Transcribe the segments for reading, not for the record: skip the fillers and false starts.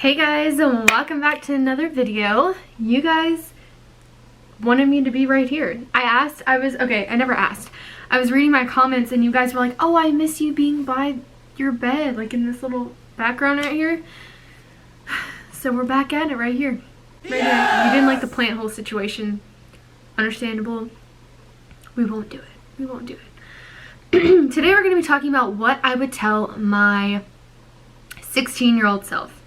Hey guys, and welcome back to another video. You guys wanted me to be right here. I never asked. I was reading my comments and you guys were like, oh, I miss you being by your bed, like in this little background right here. So we're back at it right here. Right here. You didn't like the plant hole situation. Understandable. We won't do it. We won't do it. Today we're going to be talking about what I would tell my 16-year-old self.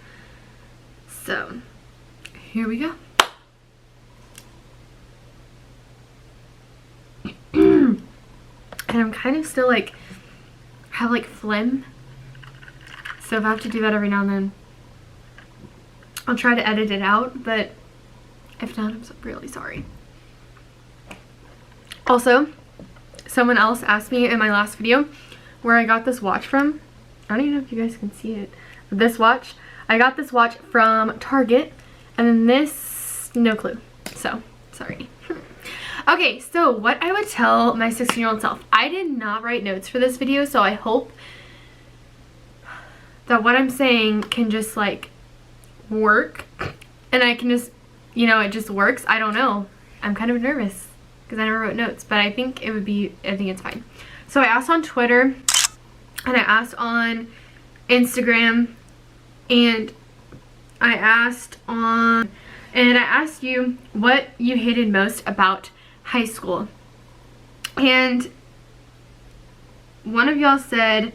So, here we go. And I'm kind of still have phlegm. So if I have to do that every now and then, I'll try to edit it out, but if not, I'm really sorry. Also, someone else asked me in my last video where I got this watch from. I don't even know if you guys can see it. This watch. I got this watch from Target, and then this, no clue. So, sorry. Okay, so what I would tell my 16-year-old self. I did not write notes for this video, so I hope that what I'm saying can just work, and I can just, it just works. I don't know. I'm kind of nervous because I never wrote notes, but I think it's fine. So I asked on Twitter, and I asked on Instagram, and I asked you what you hated most about high school. And one of y'all said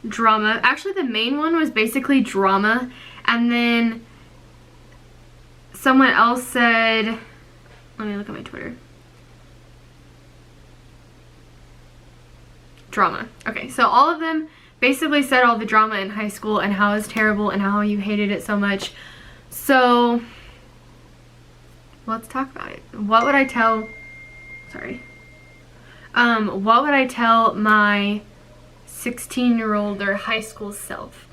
drama. Actually, the main one was basically drama. And then someone else said, let me look at my Twitter. Drama. Okay, so all of them basically said all the drama in high school and how it was terrible and how you hated it so much. So let's talk about it. What would I tell my 16-year-old or high school self?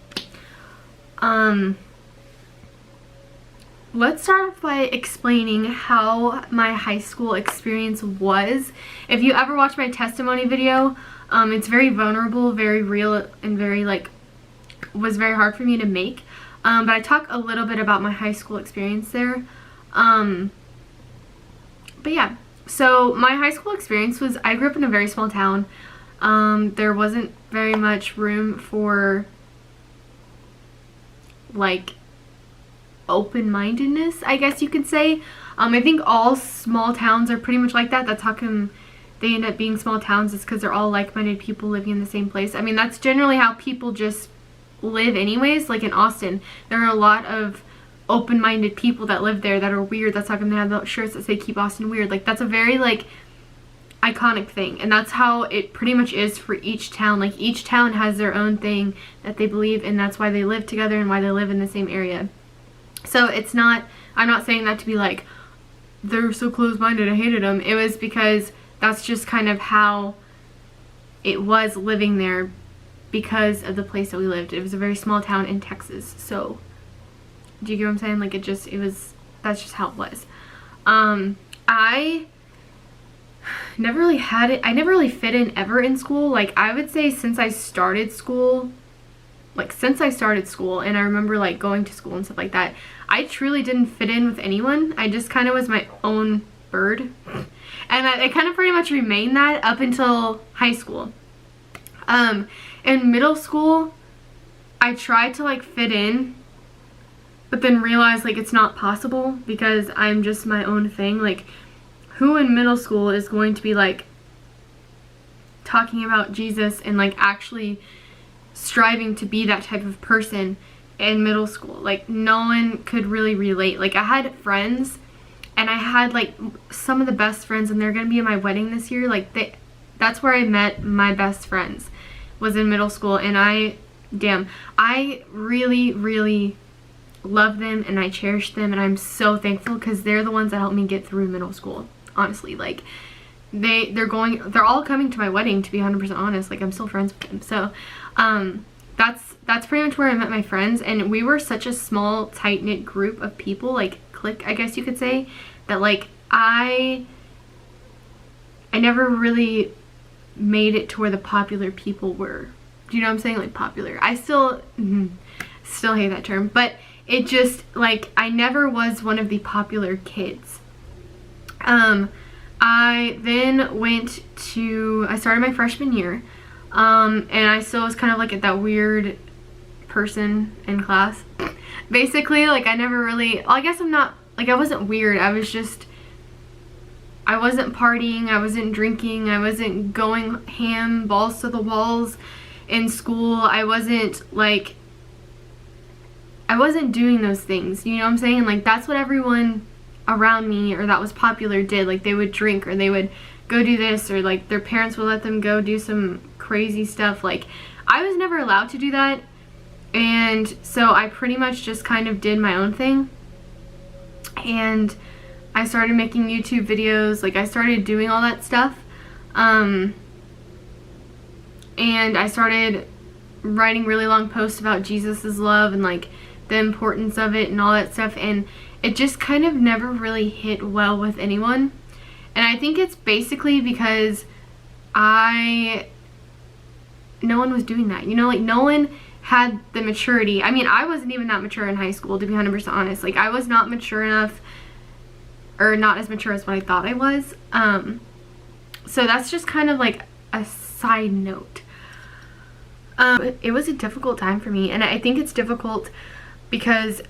Let's start off by explaining how my high school experience was. If you ever watch my testimony video, it's very vulnerable, very real, and was very hard for me to make. But I talk a little bit about my high school experience there. But yeah, so my high school experience was, I grew up in a very small town. There wasn't very much room for open-mindedness, I guess you could say. I think all small towns are pretty much like that. That's how come they end up being small towns, is because they're all like-minded people living in the same place. I mean, that's generally how people just live anyways. Like in Austin, there are a lot of open-minded people that live there that are weird. That's how come they have the shirts that say "Keep Austin Weird." That's a very iconic thing, and that's how it pretty much is for each town. Each town has their own thing that they believe, and that's why they live together and why they live in the same area. So it's not, I'm not saying that to be they're so close-minded, I hated them. It was because that's just kind of how it was living there because of the place that we lived. It was a very small town in Texas. So, do you get what I'm saying? That's just how it was. I never really had it. I never really fit in ever in school. I would say since I started school, and I remember going to school and stuff like that, I truly didn't fit in with anyone. I just kind of was my own bird. And I kind of pretty much remained that up until high school. In middle school, I tried to fit in, but then realized it's not possible because I'm just my own thing. Who in middle school is going to be talking about Jesus and actually striving to be that type of person in middle school? No one could really relate. I had friends, and I had some of the best friends, and they're gonna be at my wedding this year. That's where I met my best friends, was in middle school. And I really, really love them, and I cherish them, and I'm so thankful because they're the ones that helped me get through middle school. Honestly, they're all coming to my wedding, to be 100% honest. I'm still friends with them. So that's pretty much where I met my friends, and we were such a small, tight-knit group of people, clique, I guess you could say, that I never really made it to where the popular people were. Do you know what I'm saying? Popular. I still hate that term, but it just, like, I never was one of the popular kids. I then I started my freshman year, and I still was kind of like that weird person in class. Basically, like, I never really, well, I guess I'm not, like, I wasn't weird, I wasn't partying, I wasn't drinking, I wasn't going ham, balls to the walls in school, I wasn't doing those things, you know what I'm saying? Like, that's what everyone around me or that was popular did. Like, they would drink, or they would go do this, or like their parents would let them go do some crazy stuff. Like, I was never allowed to do that, and so I pretty much just kind of did my own thing. And I started making YouTube videos, like I started doing all that stuff, and I started writing really long posts about Jesus's love and like the importance of it and all that stuff, and it just kind of never really hit well with anyone. And I think it's basically because no one was doing that, you know, like no one had the maturity. I mean, I wasn't even that mature in high school, to be 100% honest. Like, I was not mature enough, or not as mature as what I thought I was. So that's just kind of like a side note. It was a difficult time for me, and I think it's difficult because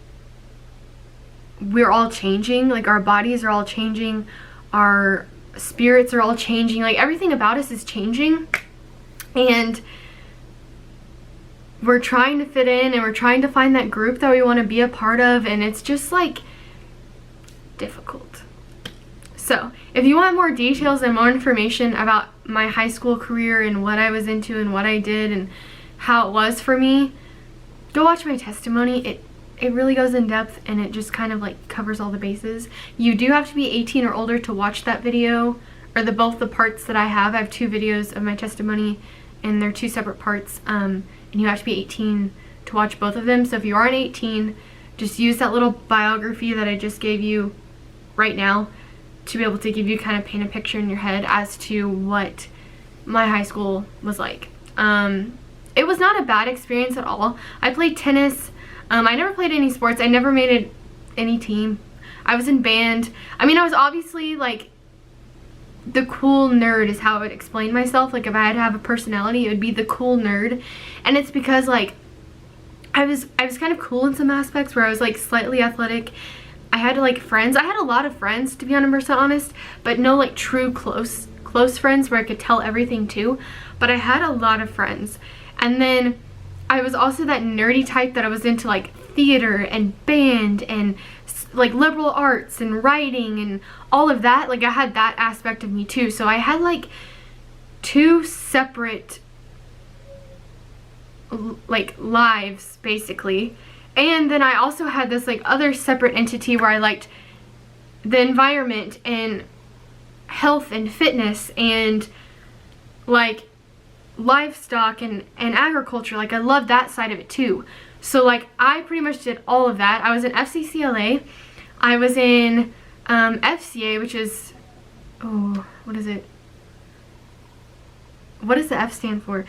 we're all changing. Like, our bodies are all changing, our spirits are all changing, like everything about us is changing, and we're trying to fit in, and we're trying to find that group that we want to be a part of, and it's just like difficult. So if you want more details and more information about my high school career and what I was into and what I did and how it was for me, go watch my testimony. It really goes in depth, and it just kind of like covers all the bases. You do have to be 18 or older to watch that video, or both the parts that I have. I have 2 videos of my testimony, and they're 2 separate parts, and you have to be 18 to watch both of them. So if you aren't 18, just use that little biography that I just gave you right now to be able to give you kind of paint a picture in your head as to what my high school was like. It was not a bad experience at all. I played tennis. I never played any sports. I never made any team. I was in band. I mean, I was obviously like the cool nerd is how I would explain myself. Like, if I had to have a personality, it would be the cool nerd. And it's because like I was kind of cool in some aspects where I was like slightly athletic. I had like friends. I had a lot of friends, to be 100% honest, but no like true close friends where I could tell everything to. But I had a lot of friends. And then I was also that nerdy type that I was into like theater and band and like liberal arts and writing and all of that. Like, I had that aspect of me too. So I had like 2 separate like lives basically. And then I also had this like other separate entity where I liked the environment and health and fitness and like livestock and agriculture. Like, I loved that side of it too. So like I pretty much did all of that. I was in FCCLA. I was in FCA, which is, oh, what is it? What does the F stand for?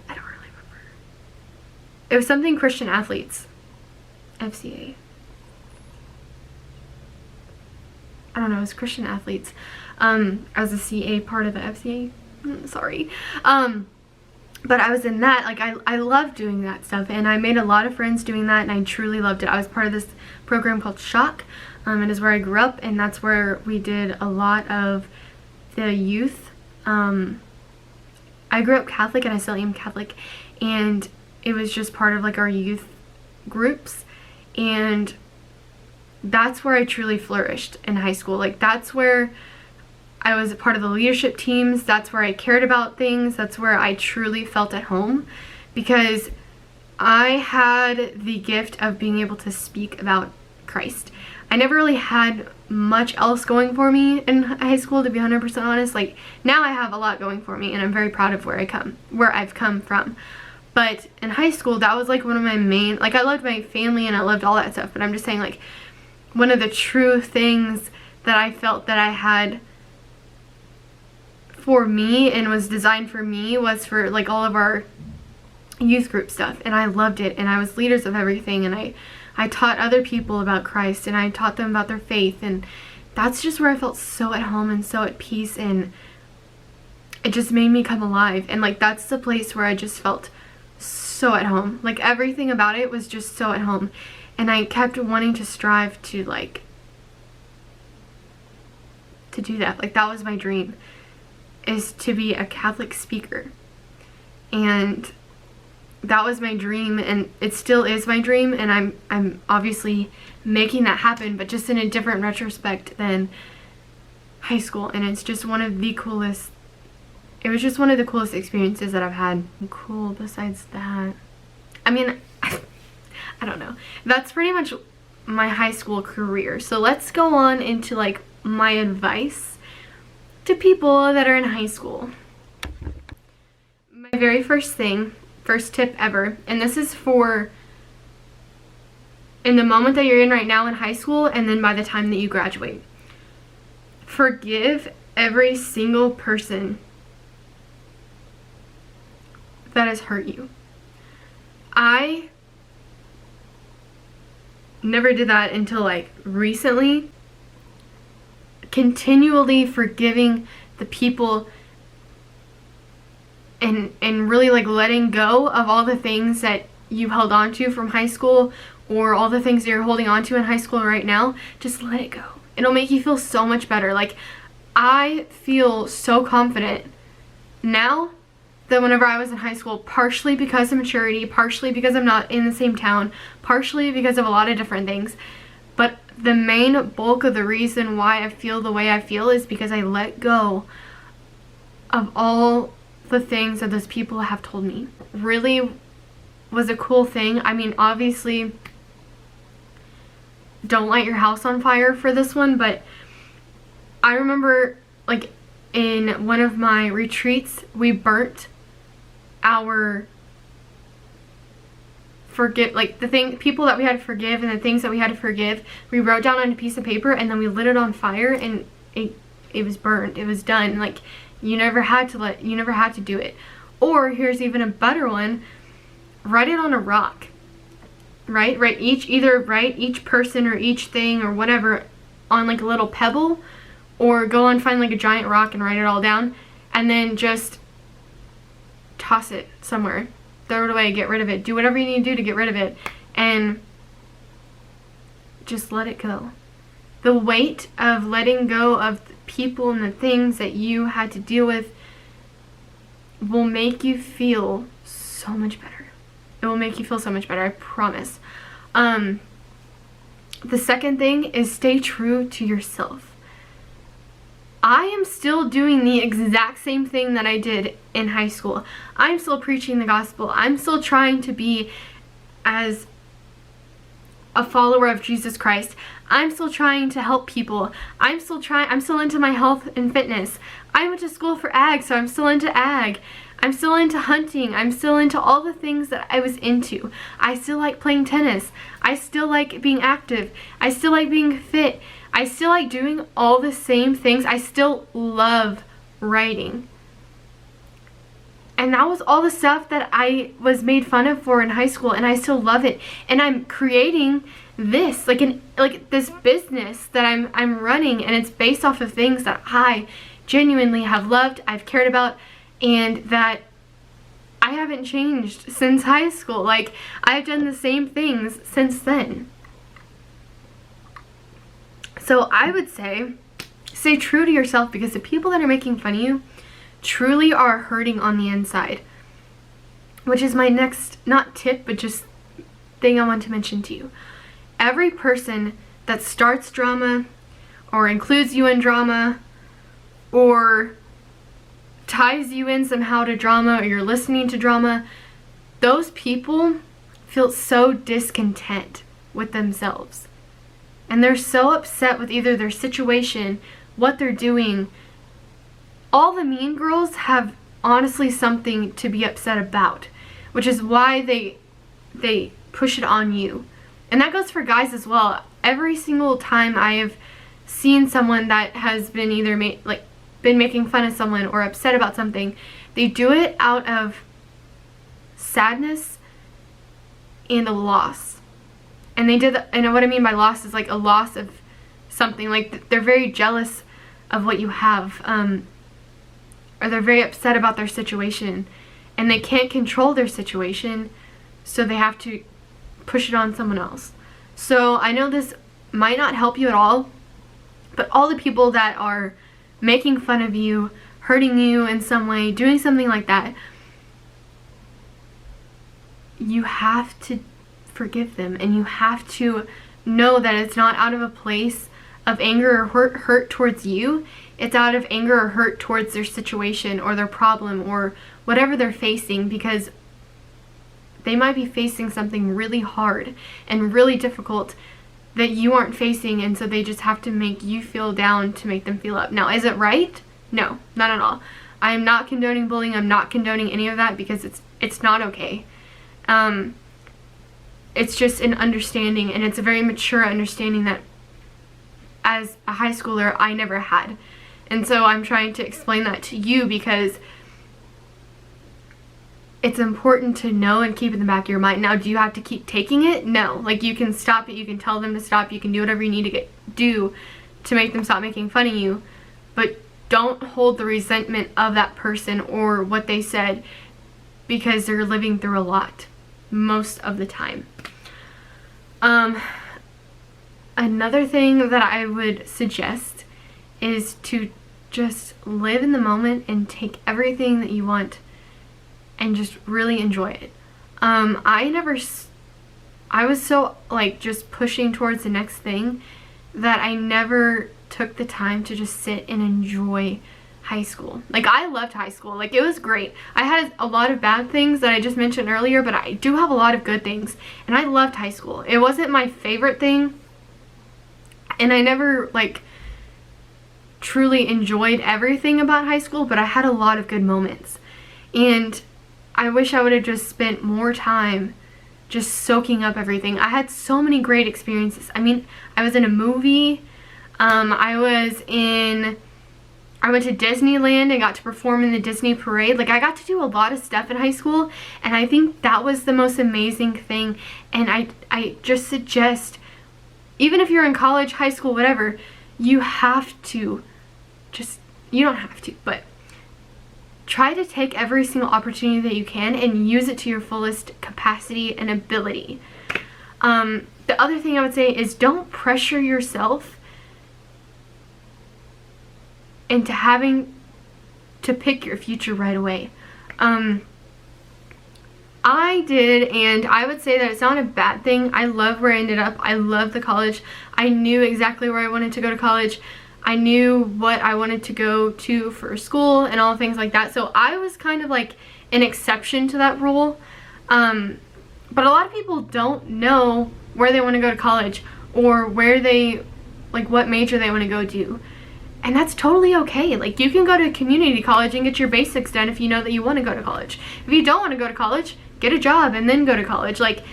I don't really remember. It was something Christian athletes. FCA. I don't know, it was Christian athletes. As a CA part of the FCA. Sorry. But I was in that. Like, I loved doing that stuff, and I made a lot of friends doing that, and I truly loved it. I was part of this program called Shock. It is where I grew up, and that's where we did a lot of the youth. I grew up Catholic, and I still am Catholic, and it was just part of like our youth groups, and that's where I truly flourished in high school. Like, that's where I was a part of the leadership teams. That's where I cared about things. That's where I truly felt at home, because I had the gift of being able to speak about Christ. I never really had much else going for me in high school, to be 100% honest. Like, now I have a lot going for me, and I'm very proud of where I've come from. But in high school, that was like one of my main, like, I loved my family and I loved all that stuff, but I'm just saying, like, one of the true things that I felt that I had for me and was designed for me was for like all of our youth group stuff, and I loved it, and I was leaders of everything, and I I taught other people about Christ, and I taught them about their faith, and that's just where I felt so at home and so at peace, and it just made me come alive. And like, that's the place where I just felt so at home. Like, everything about it was just so at home, and I kept wanting to strive to like to do that. Like, that was my dream, is to be a Catholic speaker, and that was my dream, and it still is my dream, and I'm obviously making that happen, but just in a different retrospect than high school. And it's just one of the coolest, it was just one of the coolest experiences that I've had. Cool besides that, I mean, I don't know. That's pretty much my high school career. So let's go on into like my advice to people that are in high school. My very first tip ever, and this is for in the moment that you're in right now in high school, and then by the time that you graduate. Forgive every single person that has hurt you. I never did that until like recently. Continually forgiving the people and really like letting go of all the things that you held on to from high school, or all the things that you're holding on to in high school right now. Just let it go. It'll make you feel so much better. Like, I feel so confident now than whenever I was in high school, partially because of maturity, partially because I'm not in the same town, partially because of a lot of different things. But the main bulk of the reason why I feel the way I feel is because I let go of all the things that those people have told me. Really was a cool thing. I mean, obviously, don't light your house on fire for this one, but I remember like in one of my retreats, we burnt our people that we had to forgive and the things that we had to forgive, we wrote down on a piece of paper, and then we lit it on fire, and it was burned. It was done. Like, you never had to do it. Or here's even a better one: write it on a rock. Write each person or each thing or whatever on like a little pebble, or go and find like a giant rock and write it all down, and then just toss it somewhere. Throw it away, get rid of it, do whatever you need to do to get rid of it, and just let it go. The weight of letting go of the people and the things that you had to deal with will make you feel so much better. It will make you feel so much better, I promise. The second thing is stay true to yourself. I am still doing the exact same thing that I did in high school. I'm still preaching the gospel. I'm still trying to be as a follower of Jesus Christ. I'm still trying to help people. I'm still into my health and fitness. I went to school for ag, so I'm still into ag. I'm still into hunting. I'm still into all the things that I was into. I still like playing tennis. I still like being active. I still like being fit. I still like doing all the same things. I still love writing. And that was all the stuff that I was made fun of for in high school, and I still love it. And I'm creating this, like this business that I'm running, and it's based off of things that I genuinely have loved, I've cared about, and that I haven't changed since high school. Like, I've done the same things since then. So I would say, stay true to yourself, because the people that are making fun of you truly are hurting on the inside. Which is my next, not tip, but just thing I want to mention to you. Every person that starts drama, or includes you in drama, or ties you in somehow to drama, or you're listening to drama, those people feel so discontent with themselves. And they're so upset with either their situation, what they're doing. All the mean girls have honestly something to be upset about, which is why they push it on you. And that goes for guys as well. Every single time I have seen someone that has been either been making fun of someone or upset about something, they do it out of sadness and a loss. And they did, and what I mean by loss is like a loss of something. Like they're very jealous of what you have, or they're very upset about their situation, and they can't control their situation, so they have to push it on someone else. So I know this might not help you at all, but all the people that are making fun of you, hurting you in some way, doing something like that, you have to forgive them, and you have to know that it's not out of a place of anger or hurt towards you. It's out of anger or hurt towards their situation or their problem or whatever they're facing, because they might be facing something really hard and really difficult that you aren't facing, and so they just have to make you feel down to make them feel up. Now, is it right? No, not at all. I am not condoning bullying. I'm not condoning any of that, because it's not okay. It's just an understanding, and it's a very mature understanding that as a high schooler I never had. And so I'm trying to explain that to you, because it's important to know and keep in the back of your mind. Now, do you have to keep taking it? No. Like, you can stop it, you can tell them to stop, you can do whatever you need to do to make them stop making fun of you, but don't hold the resentment of that person or what they said, because they're living through a lot most of the time. Another thing that I would suggest is to just live in the moment and take everything that you want and just really enjoy it. I was so like just pushing towards the next thing that I never took the time to just sit and enjoy high school. Like, I loved high school. Like, it was great. I had a lot of bad things that I just mentioned earlier, but I do have a lot of good things, and I loved high school. It wasn't my favorite thing, and I never like truly enjoyed everything about high school, but I had a lot of good moments. And I wish I would have just spent more time just soaking up everything. I had so many great experiences. I mean, I was in a movie. I went to Disneyland and got to perform in the Disney parade. Like, I got to do a lot of stuff in high school, and I think that was the most amazing thing. And I just suggest, even if you're in college, high school, whatever, you have to you don't have to, but try to take every single opportunity that you can and use it to your fullest capacity and ability. The other thing I would say is, don't pressure yourself into having to pick your future right away. I did, and I would say that it's not a bad thing. I love where I ended up. I love the college. I knew exactly where I wanted to go to college. I knew what I wanted to go to for school and all things like that. So I was kind of like an exception to that rule. But a lot of people don't know where they want to go to college, or where they, like, what major they want to go do. And that's totally okay. Like, you can go to community college and get your basics done if you know that you want to go to college. If you don't want to go to college, get a job and then go to college. Like,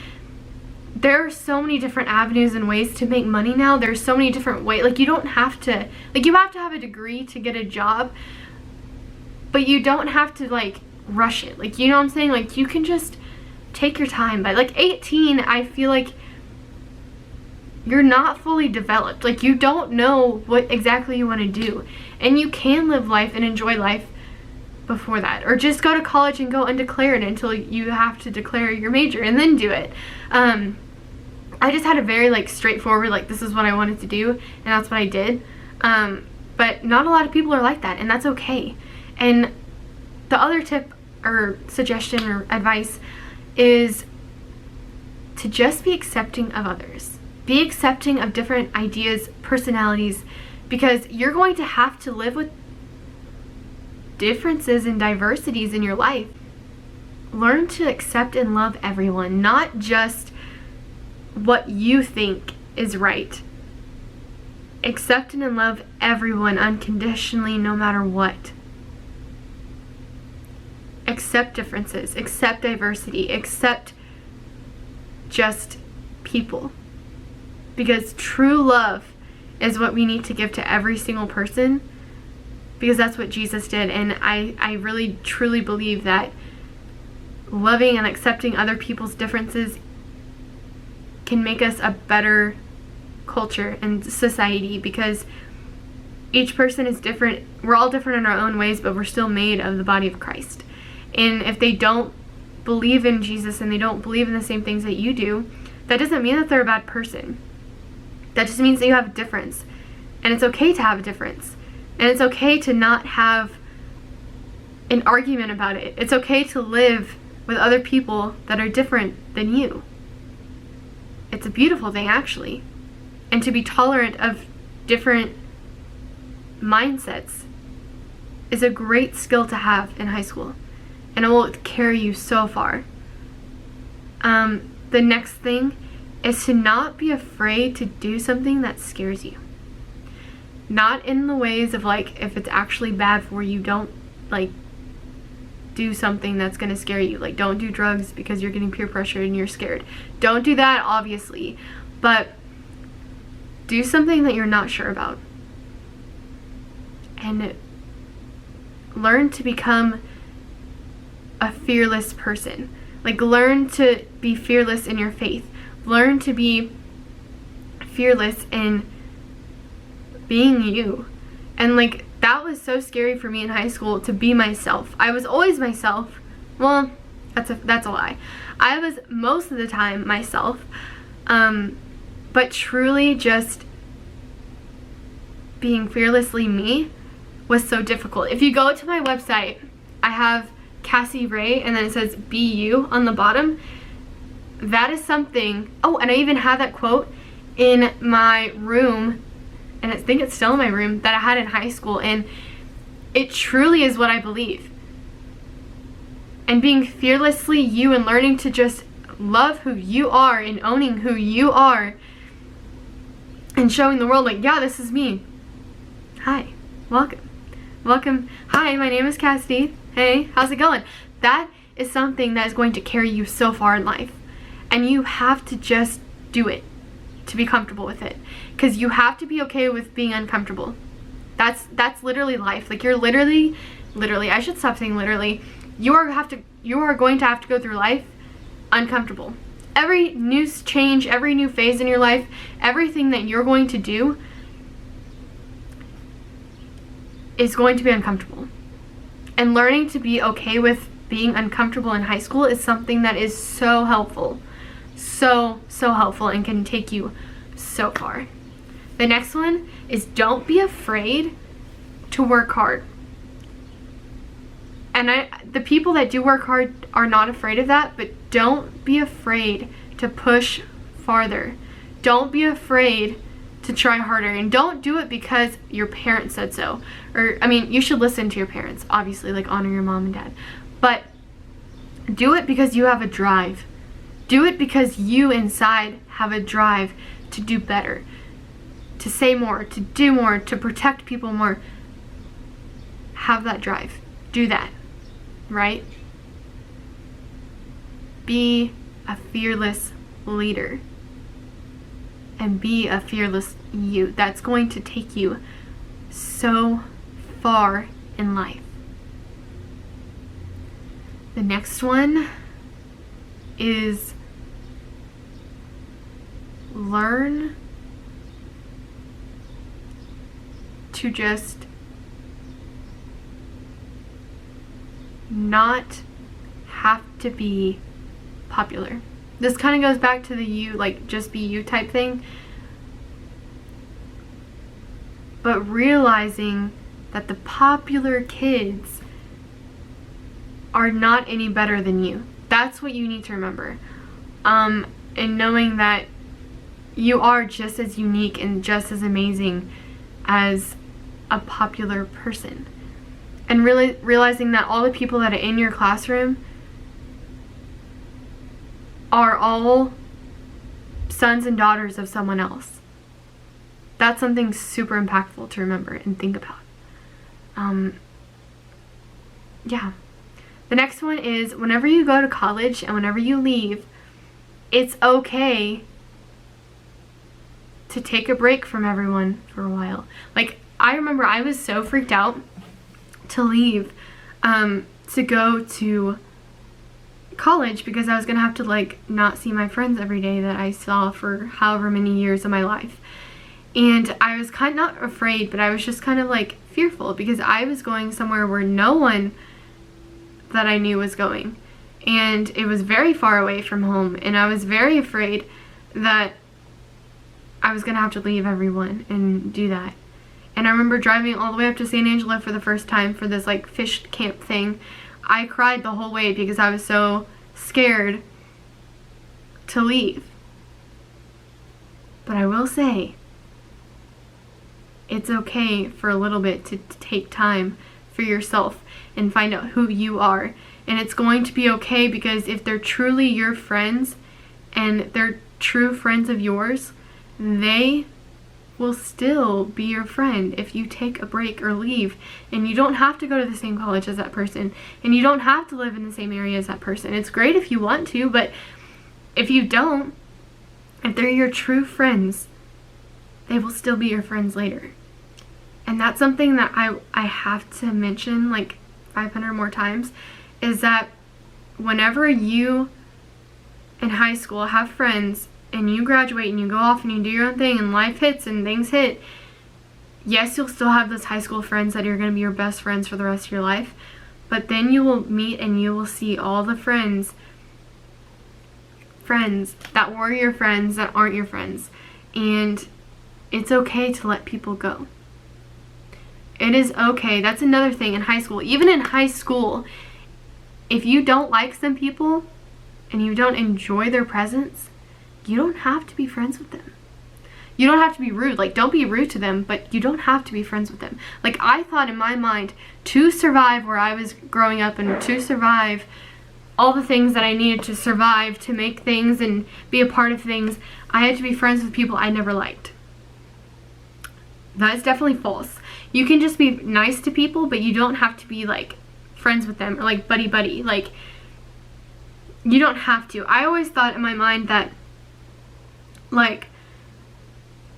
there are so many different avenues and ways to make money now. There's so many different ways. Like, you don't have to, like, you have to have a degree to get a job, but you don't have to, like, rush it. Like, you know what I'm saying? Like, you can just take your time. But, like, 18, I feel like you're not fully developed. Like, you don't know what exactly you want to do. And you can live life and enjoy life before that. Or just go to college and go undeclared until you have to declare your major and then do it. I just had a very, like, straightforward, like, this is what I wanted to do, and that's what I did. But not a lot of people are like that, and that's okay. And the other tip or suggestion or advice is to just be accepting of others. Be accepting of different ideas, personalities, because you're going to have to live with differences and diversities in your life. Learn to accept and love everyone, not just what you think is right. Accept and love everyone unconditionally, no matter what. Accept differences, accept diversity, accept just people. Because true love is what we need to give to every single person, because that's what Jesus did. And I really truly believe that loving and accepting other people's differences can make us a better culture and society, because each person is different. We're all different in our own ways, but we're still made of the body of Christ. And if they don't believe in Jesus and they don't believe in the same things that you do, that doesn't mean that they're a bad person. That just means that you have a difference. And it's okay to have a difference. And it's okay to not have an argument about it. It's okay to live with other people that are different than you. It's a beautiful thing, actually. And to be tolerant of different mindsets is a great skill to have in high school. And it will carry you so far. The next thing is to not be afraid to do something that scares you. Not in the ways of like, if it's actually bad for you, don't like do something that's going to scare you. Like, don't do drugs because you're getting peer pressure and you're scared. Don't do that, obviously. But do something that you're not sure about. And learn to become a fearless person. Like, learn to be fearless in your faith. Learn to be fearless in being you. And like, that was so scary for me in high school, to be myself. I was always myself. Well, that's a lie. I was most of the time myself. But truly just being fearlessly me was so difficult. If you go to my website, I have Cassie Ray, and then it says be you on the bottom. That is something. Oh, and I even had that quote in my room, and I think it's still in my room, that I had in high school, and it truly is what I believe. And being fearlessly you and learning to just love who you are and owning who you are and showing the world, like, yeah, this is me. Hi, welcome. Hi, my name is Cassidy. Hey, how's it going? That is something that is going to carry you so far in life. And you have to just do it to be comfortable with it. Because you have to be okay with being uncomfortable. That's literally life. Like, you're literally, I should stop saying literally. You are going to have to go through life uncomfortable. Every new change, every new phase in your life, everything that you're going to do is going to be uncomfortable. And learning to be okay with being uncomfortable in high school is something that is so helpful. So helpful, and can take you so far. The next one is don't be afraid to work hard. And the people that do work hard are not afraid of that, but don't be afraid to push farther. Don't be afraid to try harder, and don't do it because your parents said so. Or, I mean, you should listen to your parents, obviously, like honor your mom and dad. But do it because you have a drive. Do it because you inside have a drive to do better, to say more, to do more, to protect people more. Have that drive. Do that, right? Be a fearless leader. And be a fearless you. That's going to take you so far in life. The next one is learn to just not have to be popular. This kind of goes back to the you, like, just be you type thing. But realizing that the popular kids are not any better than you. That's what you need to remember. And knowing that you are just as unique and just as amazing as a popular person. And really realizing that all the people that are in your classroom are all sons and daughters of someone else. That's something super impactful to remember and think about. Yeah. The next one is whenever you go to college and whenever you leave, it's okay to take a break from everyone for a while. Like, I remember I was so freaked out to leave, to go to college because I was gonna have to like not see my friends every day that I saw for however many years of my life. And I was kind of not afraid, but I was just kind of like fearful because I was going somewhere where no one that I knew was going. And it was very far away from home, and I was very afraid that I was gonna have to leave everyone and do that. And I remember driving all the way up to San Angelo for the first time for this like fish camp thing. I cried the whole way because I was so scared to leave. But I will say, it's okay for a little bit to take time for yourself and find out who you are. And it's going to be okay, because if they're truly your friends and they're true friends of yours, they will still be your friend if you take a break or leave. And you don't have to go to the same college as that person, and you don't have to live in the same area as that person. It's great if you want to, but if you don't, if they're your true friends, they will still be your friends later. And that's something that I have to mention like 500 more times, is that whenever you in high school have friends and you graduate and you go off and you do your own thing and life hits and things hit, yes, you'll still have those high school friends that are going to be your best friends for the rest of your life, but then you will meet and you will see all the friends that were your friends that aren't your friends. And it's okay to let people go. It is okay. That's another thing in high school. Even in high school, if you don't like some people and you don't enjoy their presence, you don't have to be friends with them. You don't have to be rude. Like, don't be rude to them, but you don't have to be friends with them. Like, I thought in my mind, to survive where I was growing up and to survive all the things that I needed to survive, to make things and be a part of things, I had to be friends with people I never liked. That is definitely false. You can just be nice to people, but you don't have to be like friends with them or like buddy. Like, you don't have to. I always thought in my mind that like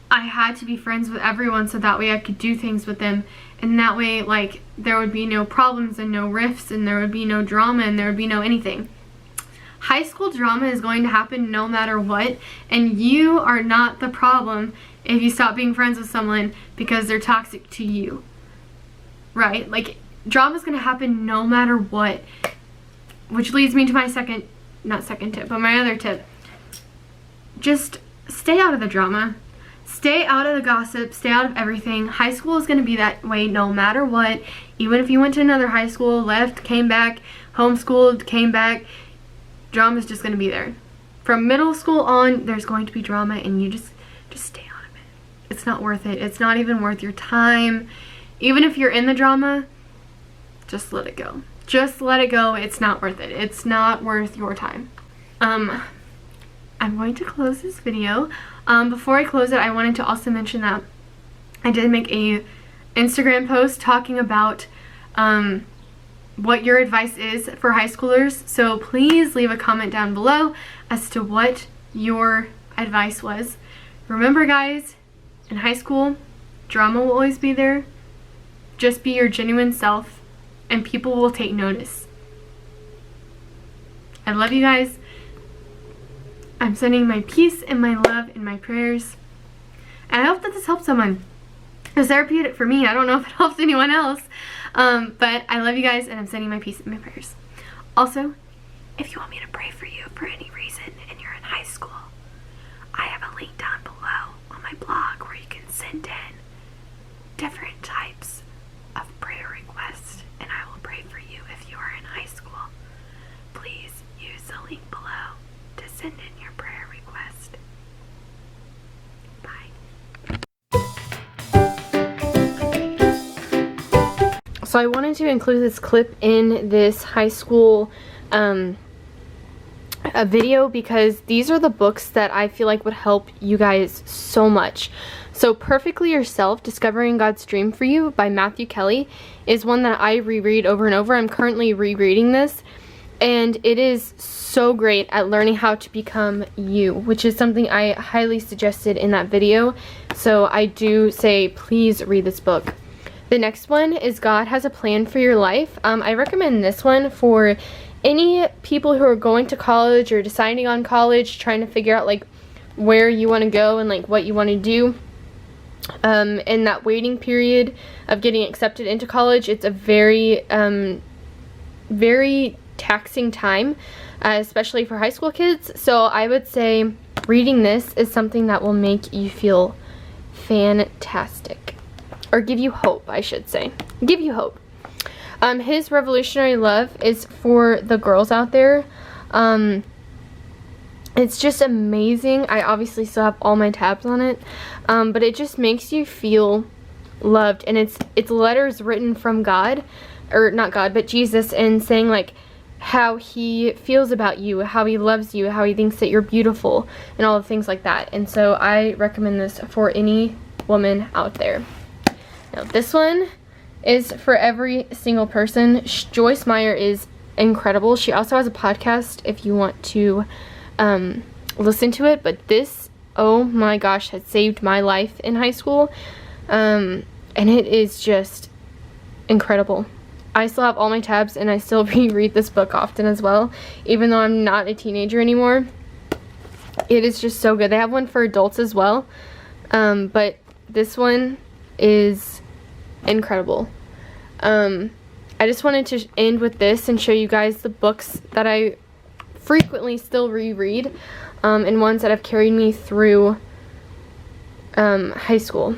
I had to be friends with everyone so that way I could do things with them, and that way like there would be no problems and no rifts and there would be no drama and there would be no anything. High school drama is going to happen no matter what, and you are not the problem if you stop being friends with someone because they're toxic to you, right? Like, drama is going to happen no matter what, which leads me to my my other tip. Just stay out of the drama. Stay out of the gossip. Stay out of everything. High school is going to be that way no matter what. Even if you went to another high school, left, came back, homeschooled, came back, drama is just going to be there. From middle school on, there's going to be drama, and you just stay out of it. It's not worth it. It's not even worth your time. Even if you're in the drama, just let it go. Just let it go. It's not worth it. It's not worth your time. I'm going to close this video. Before I close it, I wanted to also mention that I did make a Instagram post talking about what your advice is for high schoolers. So please leave a comment down below as to what your advice was. Remember, guys, in high school, drama will always be there. Just be your genuine self and people will take notice. I love you guys. I'm sending my peace and my love and my prayers. And I hope that this helps someone. It's therapeutic for me. I don't know if it helps anyone else. But I love you guys, and I'm sending my peace and my prayers. Also, if you want me to pray for you for any reason and you're in high school, I have a link down below on my blog where you can send in different types of prayer requests, and I will pray for you if you are in high school. Please use the link below to send in your prayer request. Bye. So I wanted to include this clip in this high school a video because these are the books that I feel like would help you guys so much. So Perfectly Yourself, Discovering God's Dream for You by Matthew Kelly is one that I reread over and over. I'm currently rereading this, and it is so great at learning how to become you, which is something I highly suggested in that video. So I do say please read this book. The next one is God Has a Plan for Your Life. I recommend this one for any people who are going to college or deciding on college, trying to figure out like where you want to go and like what you want to do, in that waiting period of getting accepted into college, it's a very very taxing time, especially for high school kids. So I would say reading this is something that will make you feel fantastic, or give you hope, I should say. Give you hope. His revolutionary love is for the girls out there. It's just amazing. I obviously still have all my tabs on it, but it just makes you feel loved, and it's letters written from God, or not God, but Jesus, and saying like how he feels about you, how he loves you, how he thinks that you're beautiful, and all the things like that. And so I recommend this for any woman out there. Now this one is for every single person. Joyce Meyer is incredible. She also has a podcast if you want to listen to it, but this, oh my gosh, has saved my life in high school, and it is just incredible. I still have all my tabs, and I still reread this book often as well, even though I'm not a teenager anymore. It is just so good. They have one for adults as well, but this one is incredible. I just wanted to end with this and show you guys the books that I frequently still reread, and ones that have carried me through high school.